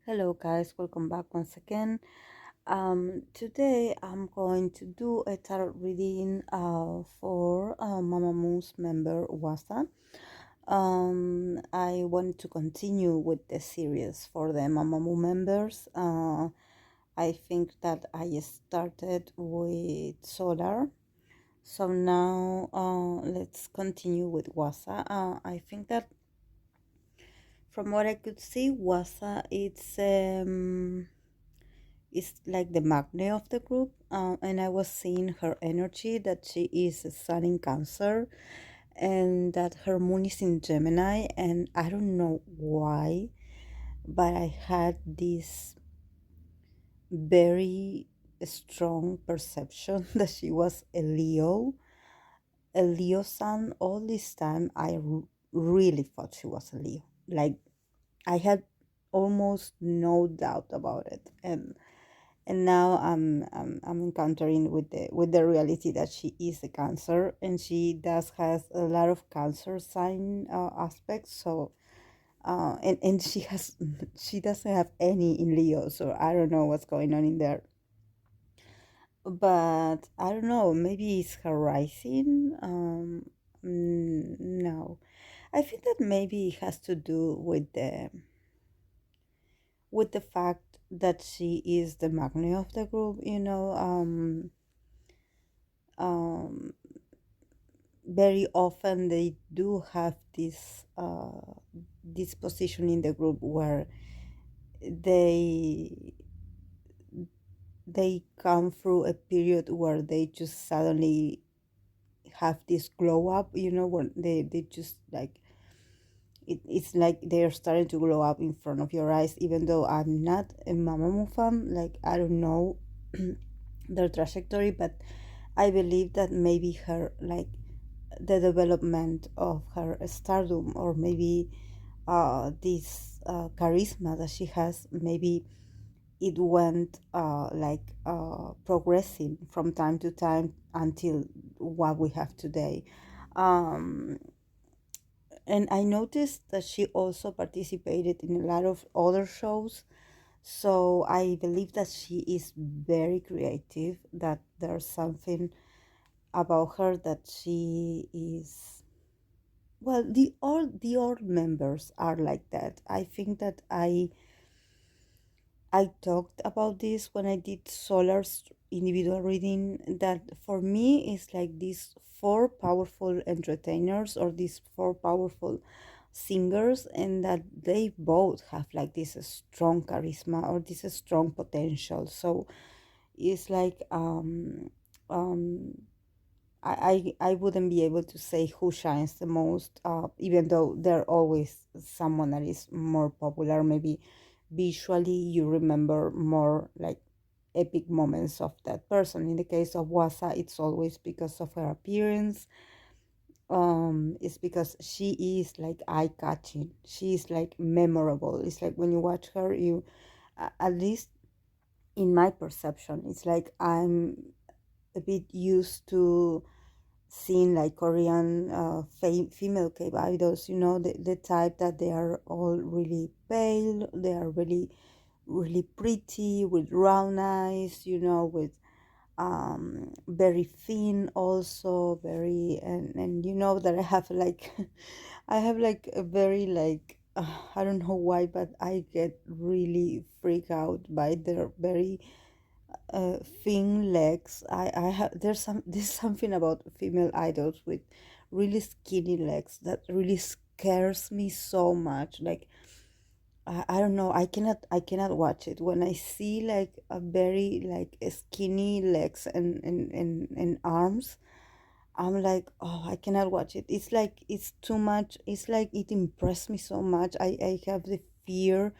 Hello guys, welcome back once again. Today I'm going to do a tarot reading for Mamamoo's member Hwasa. I want to continue with the series for the Mamamoo members. I think that I started with Solar, so now let's continue with Hwasa. I think that from what I could see, Hwasa it's like the magnet of the group, and I was seeing her energy that she is a sun in Cancer and that her moon is in Gemini, and I don't know why, but I had this very strong perception that she was a Leo sun. All this time really thought she was a Leo. Like, I had almost no doubt about it, and now I'm encountering with the reality that she is a Cancer, and she does has a lot of Cancer sign aspects. So and she has she doesn't have any in Leo, so I don't know what's going on in there. But I don't know, maybe it's her rising. No, I think that maybe it has to do with the fact that she is the magnet of the group, um, very often they do have this position in the group where they they come through a period where they just suddenly have this glow up, when they just like it's like they're starting to glow up in front of your eyes. Even though I'm not a Mamamoo fan, like I don't know their trajectory, but I believe that maybe her, like, the development of her stardom, or maybe this charisma that she has, maybe it went progressing from time to time until what we have today. um, and I noticed that she also participated in a lot of other shows, so I believe that she is very creative, that there's something about her that she is, well, the old members are like that. I think that I talked about this when I did Solar's individual reading, that for me it's like these four powerful entertainers, or these four powerful singers, and that they both have like this strong charisma or this strong potential. So it's like um I wouldn't be able to say who shines the most, even though there always someone that is more popular. Maybe visually you remember more like epic moments of that person. In the case of Wasa, it's always because of her appearance. It's because she is like eye catching. She is like memorable. It's like when you watch her, at least in my perception, it's like I'm a bit used to seeing like Korean female K idols, the type that they are all really pale, they are really, really pretty, with round eyes, with very thin, also very, and you know that I have like, I have like a very like, I don't know why, but I get really freaked out by their very thin legs. I have there's something about female idols with really skinny legs that really scares me so much. Like I don't know, I cannot watch it when I see like a very like skinny legs and arms. I'm like, oh, I cannot watch it. It's like it's too much. It's like it impressed me so much. I have the fear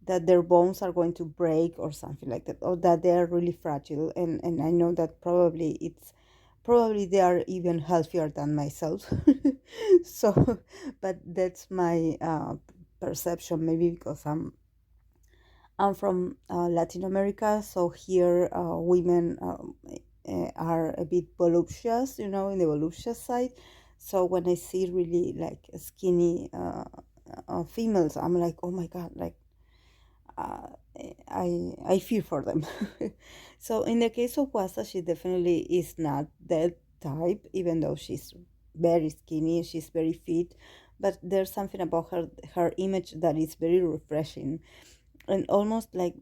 that their bones are going to break or something like that, or that they are really fragile. And I know that probably they are even healthier than myself. So, but that's my perception. Maybe because I'm from Latin America, so here women are a bit voluptuous, in the voluptuous side. So when I see really like skinny females, I'm like, oh my god, like uh, I fear for them. So in the case of Wasa, she definitely is not that type, even though she's very skinny, she's very fit. But there's something about her image that is very refreshing, and almost like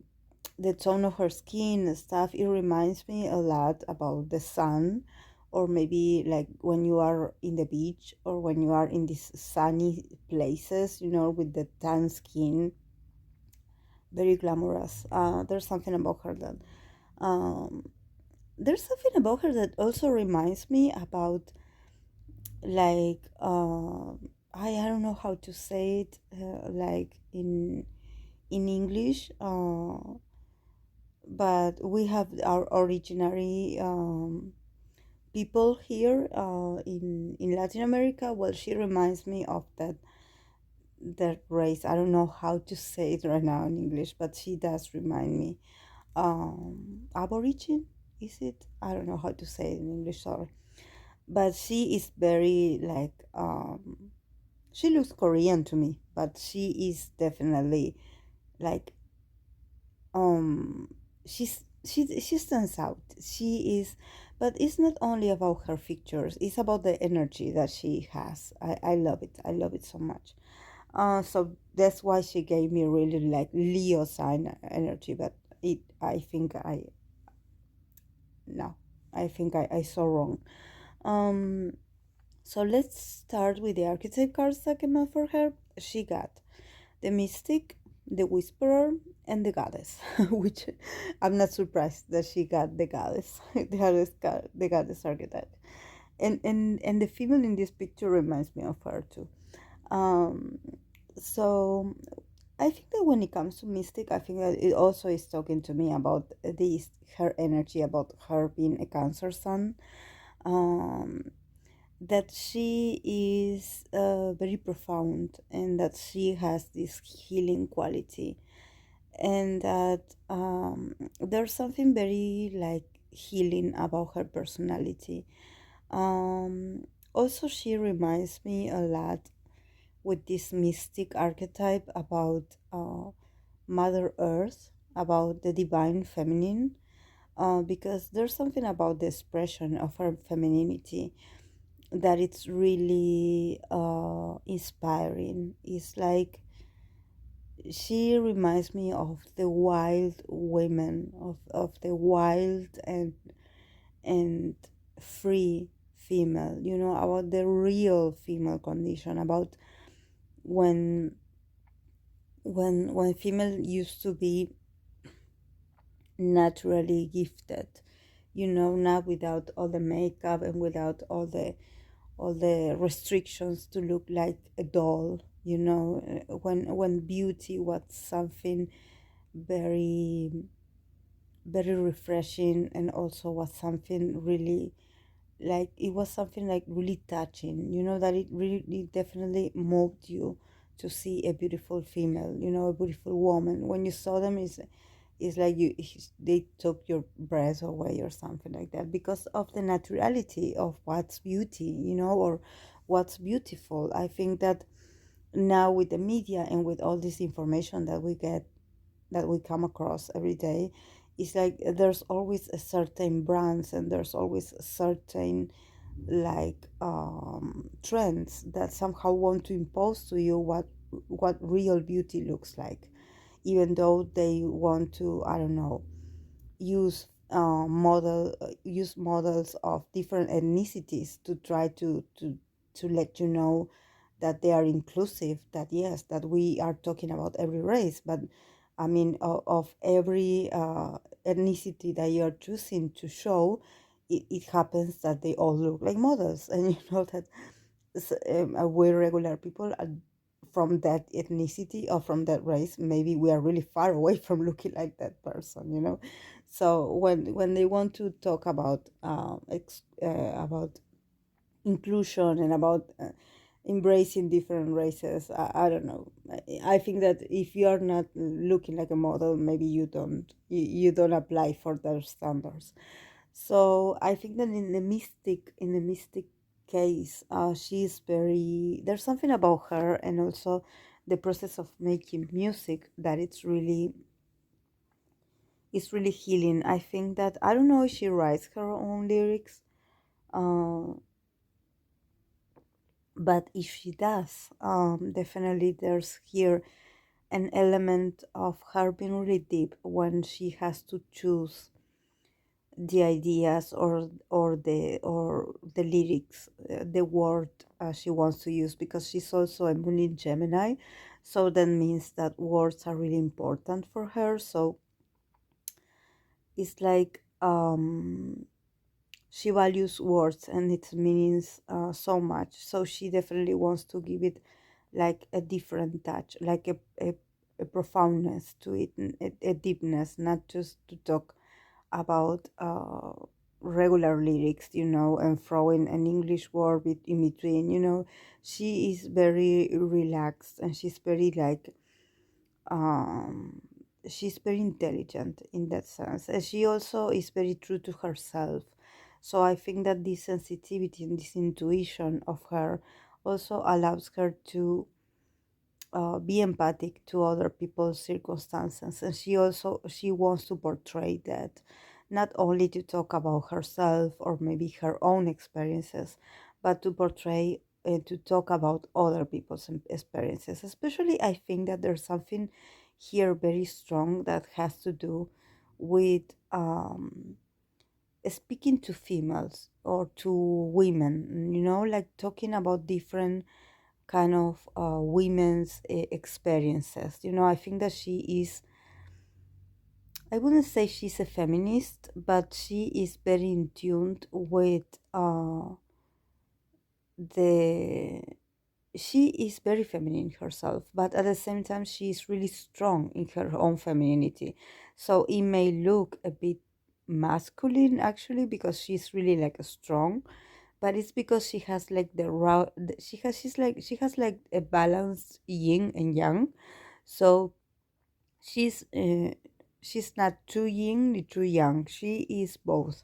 the tone of her skin and stuff. It reminds me a lot about the sun, or maybe like when you are in the beach, or when you are in these sunny places, with the tan skin, very glamorous. There's something about her that um, there's something about her that also reminds me about like I don't know how to say it like in English, but we have our originary people here in Latin America. Well, she reminds me of that race. I don't know how to say it right now in English, but she does remind me. Aborigine, is it? I don't know how to say it in English, sorry. But she is very like she looks Korean to me, but she is definitely like um she stands out. She is, but it's not only about her features, it's about the energy that she has. I love it. I love it so much. So that's why she gave me really like Leo sign energy, but it I think I no, I think I saw wrong. Um, so let's start with the archetype cards that came out for her. She got the Mystic, the Whisperer, and the Goddess, which I'm not surprised that she got the Goddess, the Goddess archetype. And the female in this picture reminds me of her too. Um, so I think that when it comes to Mystic, I think that it also is talking to me about this her energy, about her being a Cancer Sun. Um, that she is very profound, and that she has this healing quality, and that there's something very like healing about her personality. Um, Also, she reminds me a lot with this mystic archetype about Mother Earth, about the divine feminine, because there's something about the expression of her femininity that it's really inspiring. It's like she reminds me of the wild women, of the wild and free female, about the real female condition, about when when female used to be naturally gifted, not without all the makeup and without all the restrictions to look like a doll, when beauty was something very very refreshing, and also was something really like it was something like really touching, that it really it definitely moved you to see a beautiful female, a beautiful woman. When you saw them, it's like they took your breath away or something like that, because of the naturality of what's beauty, or what's beautiful. I think that now with the media and with all this information that we get, that we come across every day, it's like there's always a certain brands, and there's always a certain like trends that somehow want to impose to you what real beauty looks like, even though they want to, I don't know, use models of different ethnicities to try to let you know that they are inclusive, that yes, that we are talking about every race, but I mean of every ethnicity that you are choosing to show, it happens that they all look like models, and that we regular people are from that ethnicity or from that race, maybe we are really far away from looking like that person. So when they want to talk about inclusion and about embracing different races, I don't know. I think that if you are not looking like a model, maybe you don't apply for their standards. So I think that in the mystic case, she's very, there's something about her, and also the process of making music, that it's really healing. I think that, I don't know if she writes her own lyrics, uh, but if she does, definitely there's here an element of her being really deep when she has to choose the ideas or the lyrics, the word she wants to use, because she's also a moon in Gemini, so that means that words are really important for her. So it's like, she values words and its meanings so much, so she definitely wants to give it like a different touch, like a profoundness to it, a deepness, not just to talk about regular lyrics, and throwing an English word in between. She is very relaxed, and um, she's very intelligent in that sense. And she also is very true to herself. So I think that this sensitivity and this intuition of her also allows her to be empathic to other people's circumstances, and she wants to portray that, not only to talk about herself or maybe her own experiences, but to portray and to talk about other people's experiences. Especially, I think that there's something here very strong that has to do with speaking to females or to women, like talking about different kind of women's experiences. I think that she is, I wouldn't say she's a feminist, but she is very in tune with the. She is very feminine herself, but at the same time, she is really strong in her own femininity. So it may look a bit masculine actually, because she's really like a strong, but it's because she has like she has like a balanced yin and yang. So she's uh, she's not too yin ni too yang, she is both.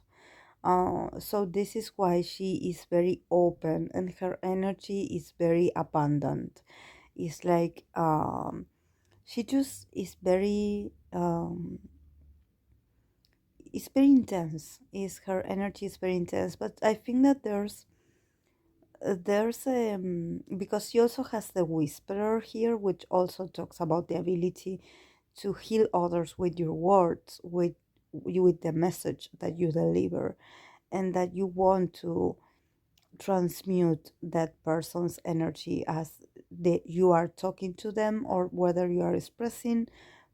So this is why she is very open, and her energy is very abundant. It's like, she just is very it's very intense, is her energy is very intense. But I think that there's because she also has the whisperer here, which also talks about the ability to heal others with your words, with the message that you deliver, and that you want to transmute that person's energy as you are talking to them, or whether you are expressing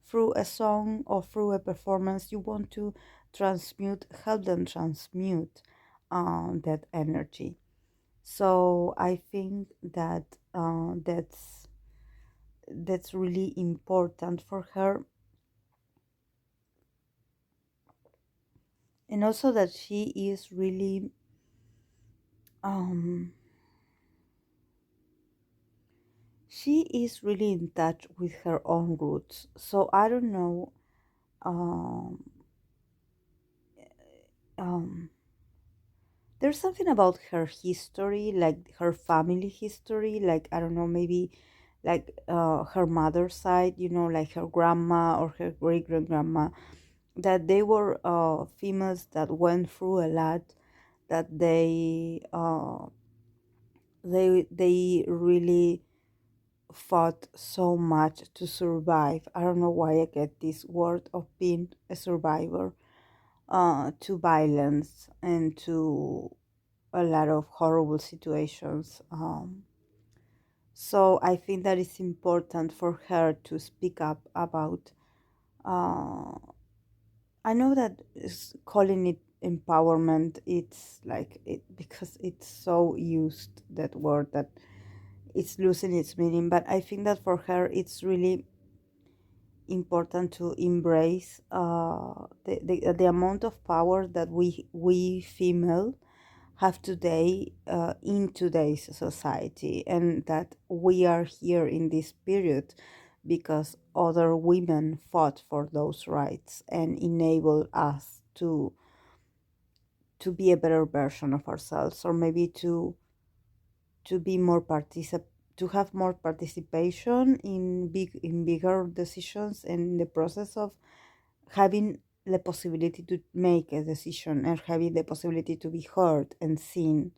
through a song or through a performance. You want to help them transmute that energy. So I think that that's really important for her, and also that um she is really in touch with her own roots. So I don't know, um um there's something about her history, like her family history, like, I don't know, maybe like her mother's side, like her grandma or her great grandma, that they were females that went through a lot, that they really fought so much to survive. I don't know why I get this word of being a survivor, to violence and to a lot of horrible situations. So I think that it's important for her to speak up about. Uh, I know that calling it empowerment, it's like it, because it's so used, that word, that it's losing its meaning. But I think that for her, it's really important to embrace the amount of power that we female have today, in today's society, and that we are here in this period because other women fought for those rights and enable us to be a better version of ourselves, or maybe to be more to have more participation in bigger decisions and in the process of having the possibility to make a decision and having the possibility to be heard and seen,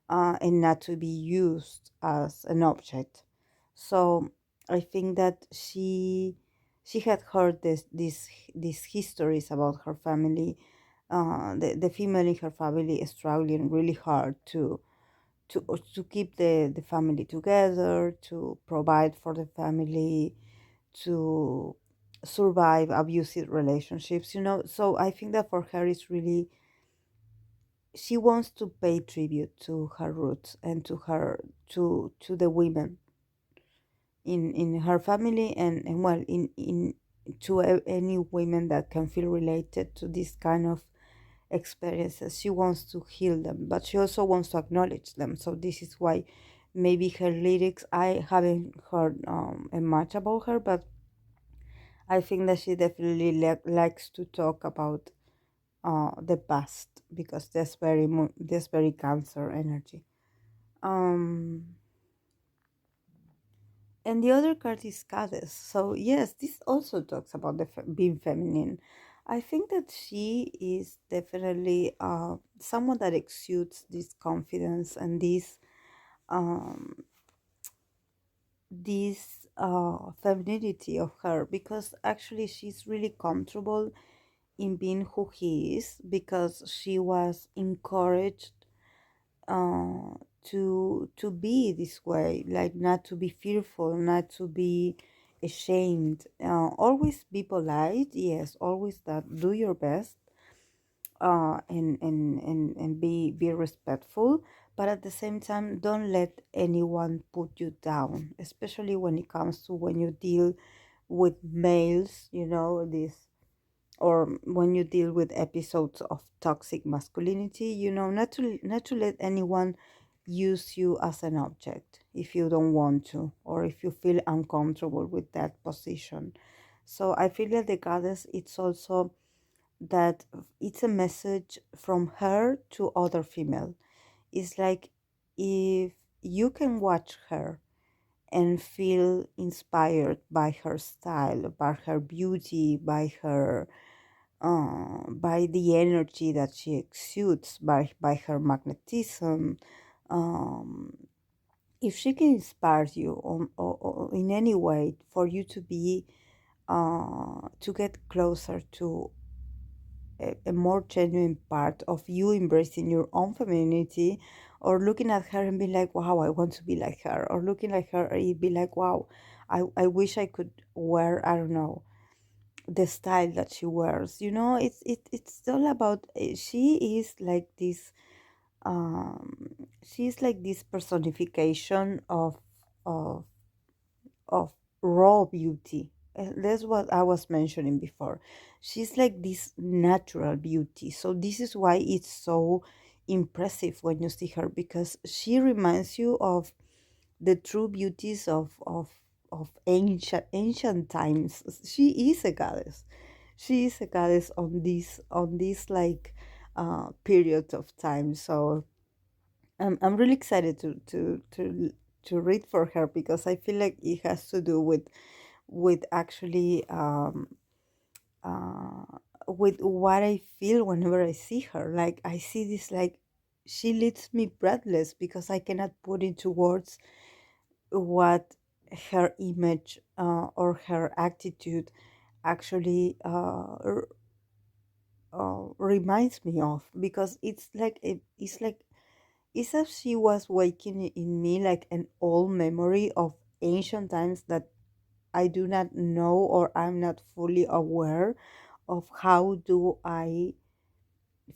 and not to be used as an object. So I think that she had heard these histories about her family, the female in her family struggling really hard to keep the family together, to provide for the family, to survive abusive relationships, you know. So I think that for her it's really, she wants to pay tribute to her roots and to her, to the women in her family, and well, in to any women that can feel related to this kind of experiences. She wants to heal them, but she also wants to acknowledge them. So this is why maybe her lyrics, I haven't heard much about her, but I think that she definitely likes to talk about the past, because that's that's very Cancer energy. Um, and the other card is Goddess. So yes, this also talks about the being feminine. I think that she is definitely someone that exudes this confidence and um, this femininity of her, because actually she's really comfortable in being who he is, because she was encouraged uh, to be this way, like not to be fearful, not to be ashamed. Always be polite, yes, always that. Do your best, and be respectful, but at the same time, don't let anyone put you down, especially when it comes to when you deal with males, you know, this, or when you deal with episodes of toxic masculinity, you know, not to let anyone use you as an object if you don't want to, or if you feel uncomfortable with that position. So I feel that the Goddess, it's also that it's a message from her to other female. It's like, if you can watch her and feel inspired by her style, by her beauty, by the energy that she exudes, by her magnetism. Um, if she can inspire you or in any way for you to be, to get closer to a more genuine part of you embracing your own femininity, or looking at her and be like, wow, I want to be like her, or looking like her and be like, wow, I wish I could wear, I don't know, the style that she wears. You know, it's all about, she is like this, she's like this personification of of raw beauty. That's what I was mentioning before. She's like this natural beauty. So this is why it's so impressive when you see her, because she reminds you of the true beauties of ancient times. She is a goddess. She is a goddess on this like period of time. So I'm really excited to read for her, because I feel like it has to do with actually uh, with what I feel whenever I see her. Like I see this, like she leaves me breathless, because I cannot put into words what her image or her attitude actually reminds me of, because it's like, it's as she was waking in me like an old memory of ancient times that I do not know, or I'm not fully aware of how do I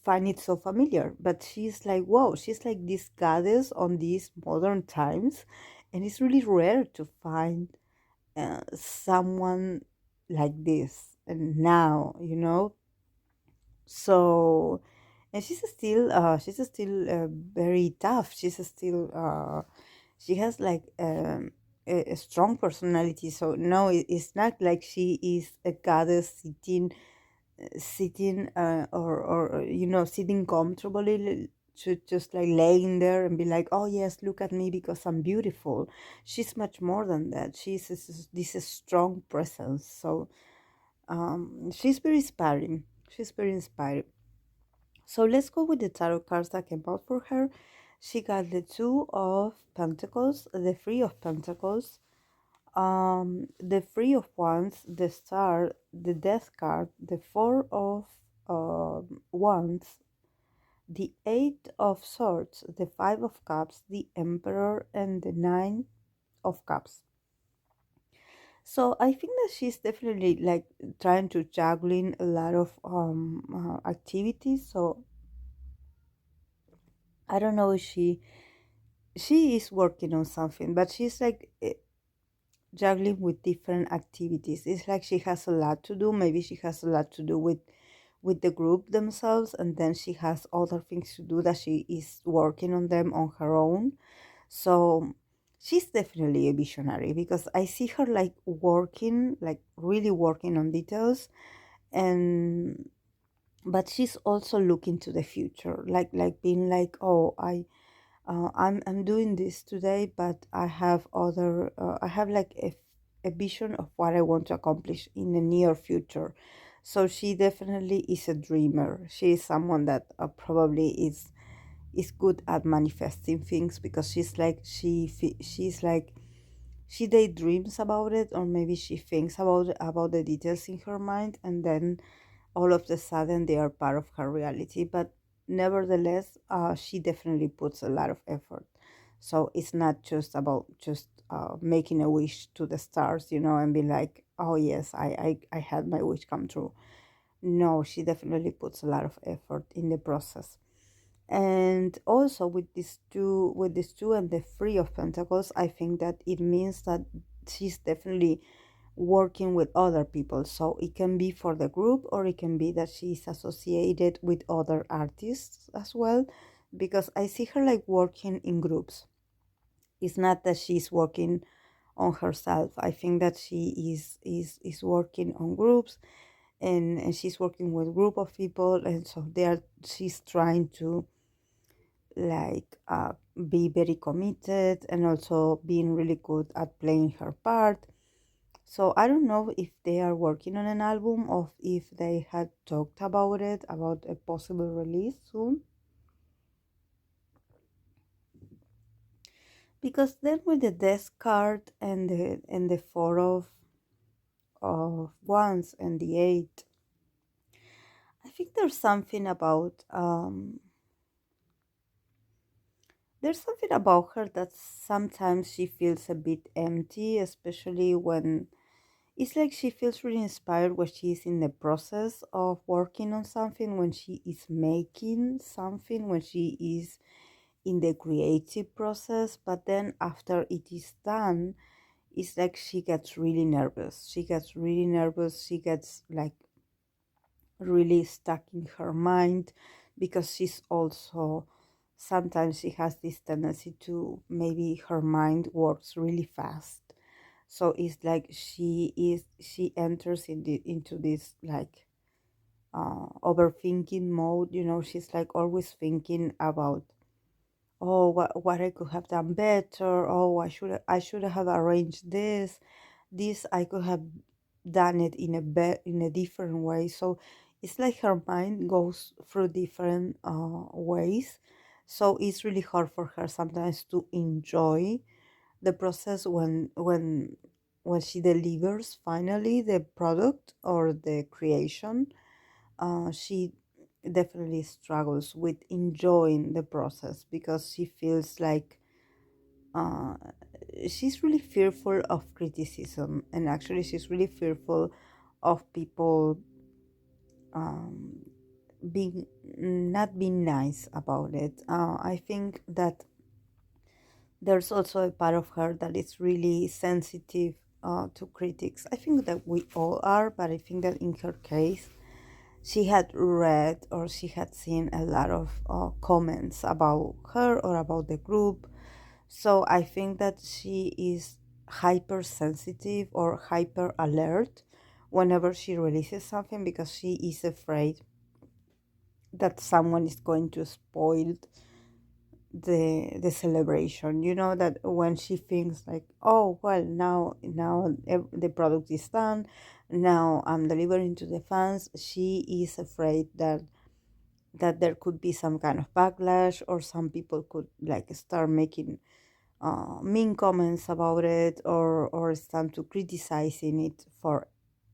find it so familiar. But she's like, whoa, she's like this goddess on these modern times, and it's really rare to find someone like this and now, you know. So, and she's still very tough. She's still she has like a strong personality. So no, it's not like she is a goddess sitting or you know, sitting comfortably. should just like laying there and be like, oh yes, look at me because I'm beautiful. She's much more than that. She's this strong presence. So she's very inspiring. She's very inspiring. So let's go with the tarot cards that came out for her. She got the Two of Pentacles, the Three of Pentacles, the Three of Wands, the Star, the Death card, the Four of Wands, the Eight of Swords, the Five of Cups, the Emperor, and the Nine of Cups. So I think that she's definitely like trying to juggling a lot of activities. So I don't know if she is working on something, but she's like juggling with different activities. It's like she has a lot to do. Maybe she has a lot to do with the group themselves, and then she has other things to do that she is working on them on her own. So she's definitely a visionary because I see her like working, like really working on details, and but she's also looking to the future, like being like, oh, I'm doing this today, but I have other I have like a vision of what I want to accomplish in the near future. So she definitely is a dreamer. She is someone that probably is good at manifesting things because she's like she daydreams about it, or maybe she thinks about the details in her mind, and then all of a sudden they are part of her reality. But nevertheless, she definitely puts a lot of effort. So it's not just about just making a wish to the stars, and be like, oh yes, I had my wish come true. No, she definitely puts a lot of effort in the process. And also with these two and the Three of Pentacles, I think that it means that she's definitely working with other people. So it can be for the group, or it can be that she's associated with other artists as well, because I see her like working in groups. It's not that she's working on herself. I think that she is working on groups, and she's working with a group of people, and so she's trying to like be very committed, and also being really good at playing her part. So I don't know if they are working on an album, or if they had talked about it, about a possible release soon. Because then with the Death card and the Four of Wands and the Eight, I think there's something about her that sometimes she feels a bit empty, especially when it's like she feels really inspired when she is in the process of working on something, when she is making something, when she is in the creative process. But then after it is done, it's like she gets really nervous. She gets really nervous. She gets like really stuck in her mind, because she's also sometimes she has this tendency to, maybe her mind works really fast. So it's like she enters into this like overthinking mode. She's like always thinking about, oh, what I could have done better. Oh, I should have arranged this I could have done it in a different way. So it's like her mind goes through different ways. So it's really hard for her sometimes to enjoy the process when she delivers finally the product or the creation. She definitely struggles with enjoying the process, because she feels like uh, she's really fearful of criticism, and actually she's really fearful of people um, being not being nice about it. I think that there's also a part of her that is really sensitive to critics. I think that we all are, but I think that in her case, she had read or she had seen a lot of comments about her or about the group. So I think that she is hypersensitive or hyper alert whenever she releases something, because she is afraid that someone is going to spoil the celebration, you know, that when she thinks like, oh well, now the product is done, now I'm delivering to the fans, she is afraid that there could be some kind of backlash, or some people could like start making mean comments about it, or start to criticizing it for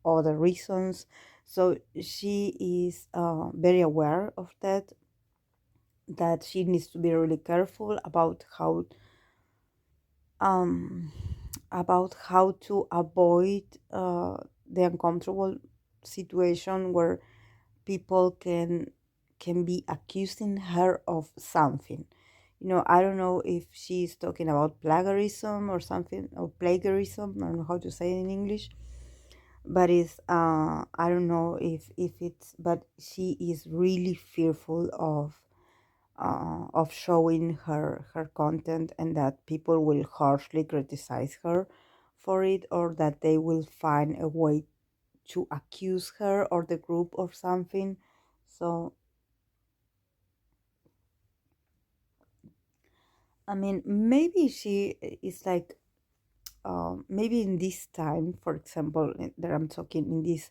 other reasons. So she is very aware of that, that she needs to be really careful um about how to avoid the uncomfortable situation where people can be accusing her of something. You know, I don't know if she's talking about plagiarism or something, or plagiarism, I don't know how to say it in English, but it's I don't know if it's, but she is really fearful of showing her content, and that people will harshly criticize her for it, or that they will find a way to accuse her or the group of something. So I mean, maybe she is like, maybe in this time, for example, that I'm talking in this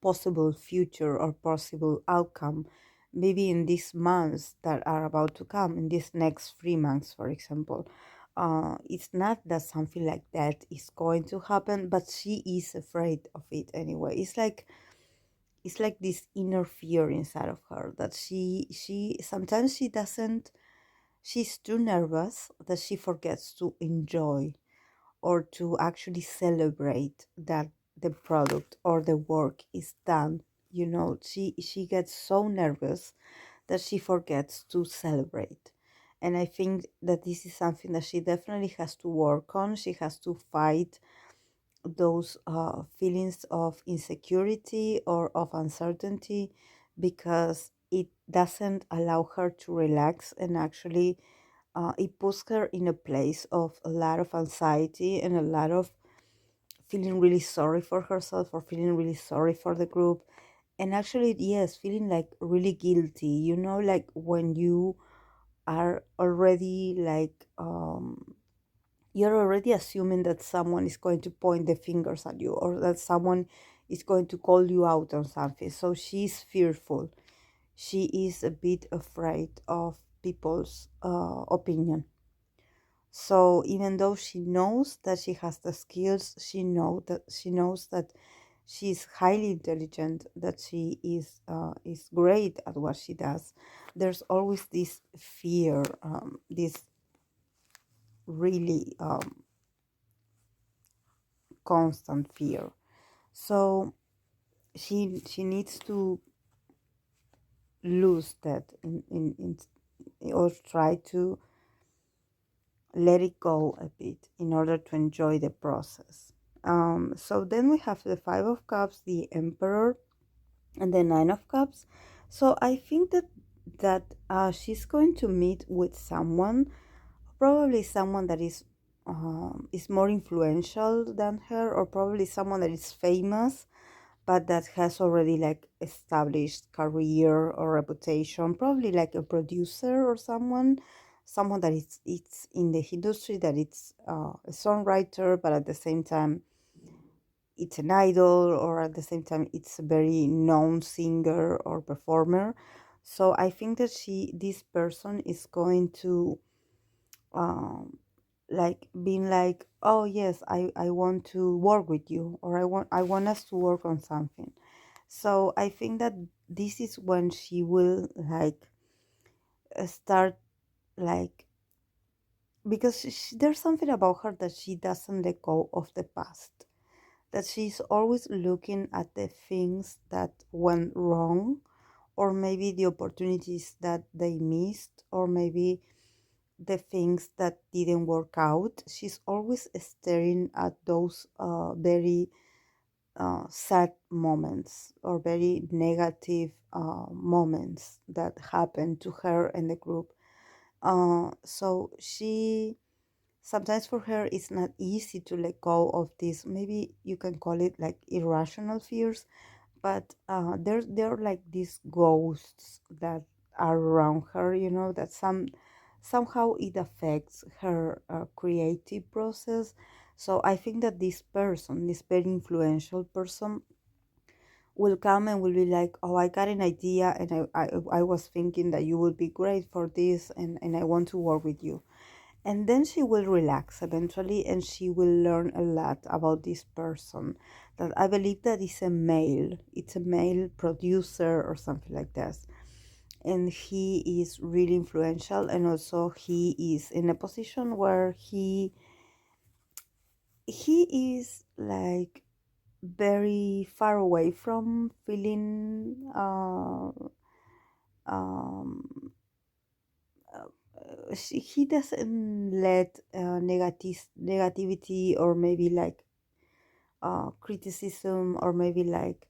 possible future or possible outcome, maybe in these months that are about to come, in these next 3 months, for example, it's not that something like that is going to happen, but she is afraid of it anyway. It's like this inner fear inside of her that she sometimes she doesn't, she's too nervous that she forgets to enjoy or to actually celebrate that the product or the work is done. You know, she gets so nervous that she forgets to celebrate. And I think that this is something that she definitely has to work on. She has to fight those feelings of insecurity or of uncertainty, because it doesn't allow her to relax, and actually it puts her in a place of a lot of anxiety and a lot of feeling really sorry for herself, or feeling really sorry for the group. And actually, yes, feeling like really guilty, you know, like when you are already like, you're already assuming that someone is going to point the fingers at you, or that someone is going to call you out on something. So she's fearful. She is a bit afraid of people's opinion. So even though she knows that she has the skills, she knows that she's highly intelligent, that she is great at what she does. There's always this fear, this really constant fear. So she needs to lose that or try to let it go a bit in order to enjoy the process. So then we have the Five of Cups, the Emperor, and the Nine of Cups. So I think that she's going to meet with someone, probably someone that is more influential than her, or probably someone that is famous, but that has already like established career or reputation, probably like a producer or someone that is it's in the industry, that it's a songwriter, but at the same time it's an idol, or at the same time it's a very known singer or performer. So I think that this person is going to um like being like, oh yes, I want to work with you, or I want us to work on something. So I think that this is when she will like start like, because there's something about her that she doesn't let go of the past, that she's always looking at the things that went wrong, or maybe the opportunities that they missed, or maybe the things that didn't work out. She's always staring at those very sad moments, or very negative moments that happened to her and the group. So she sometimes, for her, it's not easy to let go of this. Maybe you can call it like irrational fears, but there are like these ghosts that are around her. You know, that somehow it affects her creative process. So I think that this person, this very influential person, will come and will be like, oh, I got an idea, and I was thinking that you would be great for this, and I want to work with you. And then she will relax eventually, and she will learn a lot about this person that I believe that is a male. It's a male producer or something like that. And he is really influential, and also he is in a position where he is like very far away from feeling um, he doesn't let negativity, or maybe like criticism, or maybe like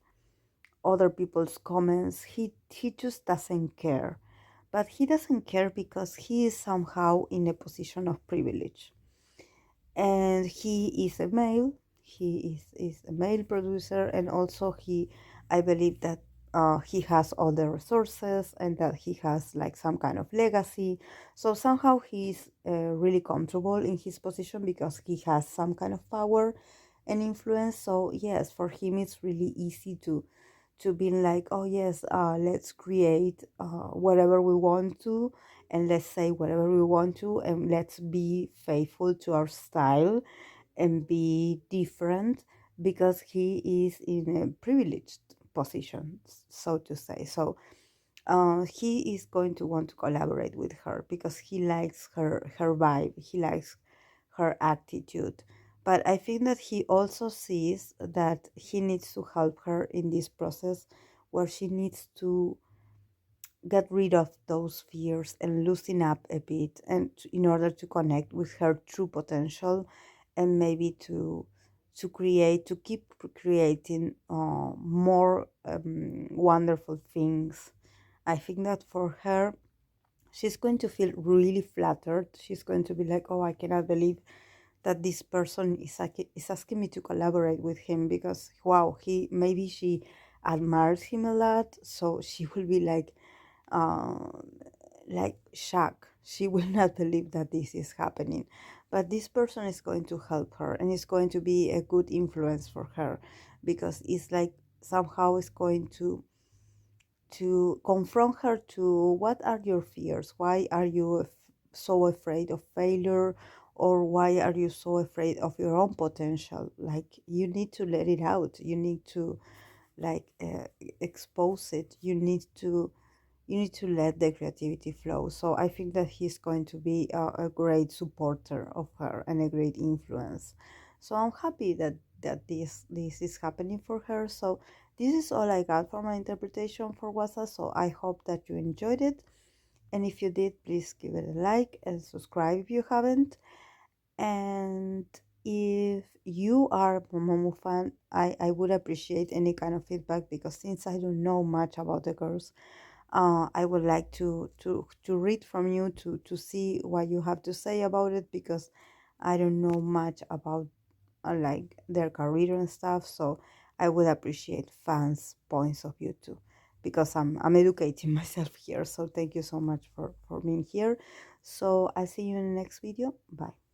other people's comments. He just doesn't care, but he doesn't care because he is somehow in a position of privilege, and he is a male. He is a male producer, and also I believe that he has all the resources, and that he has like some kind of legacy. So somehow he's really comfortable in his position because he has some kind of power and influence. So yes, for him it's really easy to be like, oh yes, let's create whatever we want to, and let's say whatever we want to, and let's be faithful to our style and be different, because he is in a privileged position, so to say. So he is going to want to collaborate with her because he likes her vibe, he likes her attitude. But I think that he also sees that he needs to help her in this process, where she needs to get rid of those fears and loosen up a bit, and in order to connect with her true potential, and maybe to keep creating more wonderful things. I think that for her, she's going to feel really flattered. She's going to be like, oh, I cannot believe that this person is asking me to collaborate with him, because wow, he maybe she admires him a lot. So she will be uh, like shocked. She will not believe that this is happening. But this person is going to help her, and it's going to be a good influence for her, because it's like somehow it's going to confront her to what are your fears, why are you so afraid of failure, or why are you so afraid of your own potential. Like, you need to let it out, you need to like expose it, you need to let the creativity flow. So I think that he's going to be a great supporter of her and a great influence. So I'm happy that this is happening for her. So this is all I got for my interpretation for Hwasa. So I hope that you enjoyed it. And if you did, please give it a like and subscribe if you haven't. And if you are a Mamamoo fan, I would appreciate any kind of feedback, because since I don't know much about the girls, I would like to read from you, to see what you have to say about it, because I don't know much about like their career and stuff. So I would appreciate fans' points of view too, because I'm educating myself here. So thank you so much for being here. So I'll see you in the next video. Bye.